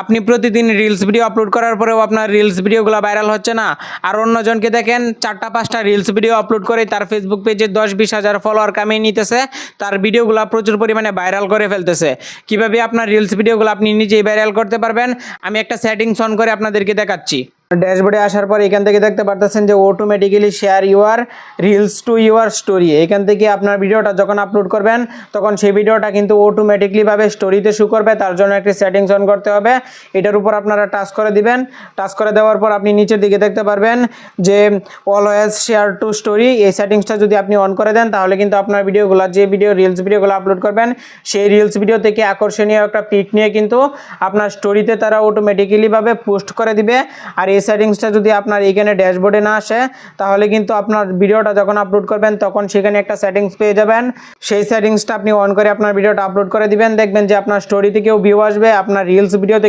আপনি প্রতিদিন reels video upload করার পরেও আপনার রিলস ভিডিওগুলো ভাইরাল হচ্ছে না, আর অন্যজনকে দেখেন 4টা 5টা রিলস ভিডিও আপলোড করে তার ফেসবুক পেজে 10-20 হাজার ফলোয়ার কামিয়ে নিতেছে, তার ভিডিওগুলো প্রচুর পরিমাণে ভাইরাল করে ফেলতেছে। কিভাবে আপনার রিলস ভিডিওগুলো আপনি নিজেই ভাইরাল করতে পারবেন আমি একটা সেটিংস অন করে আপনাদেরকে দেখাচ্ছি। ড্যাশবোর্ডে আসার পর এখান থেকে দেখতে পারতেছেন যে automatically share your reels to your story. এখান থেকে আপনার ভিডিওটা যখন আপলোড করবেন তখন সেই ভিডিওটা কিন্তু অটোমেটিকলিভাবে স্টোরিতে শো করবে। তার জন্য একটি সেটিংস অন করতে হবে। এটার উপর আপনারা টাচ করে দিবেন। টাচ করে দেওয়ার পর আপনি নিচের দিকে দেখতে পারবেন যে অলওয়েজ শেয়ার টু স্টোরি। এই সেটিংসটা যদি আপনি অন করে দেন তাহলে কিন্তু আপনার ভিডিওগুলো, যে রিলস ভিডিওগুলো আপলোড করবেন সেই রিলস ভিডিও থেকে আকর্ষণীয় একটা পিক নিয়ে কিন্তু আপনার স্টোরিতে তারা অটোমেটিক্যালিভাবে পোস্ট করে দিবে। আর এই সেটিংসটা যদি আপনার এখানে ড্যাশবোর্ডে না আসে তাহলে কিন্তু আপনার ভিডিওটা যখন আপলোড করবেন তখন সেখানে একটা সেটিংস পেয়ে যাবেন। সেই সেটিংসটা আপনি অন করে আপনার ভিডিওটা আপলোড করে দিবেন, দেখবেন যে আপনার স্টোরি থেকেও ভিউ আসবে, আপনার রিলস ভিডিও থেকে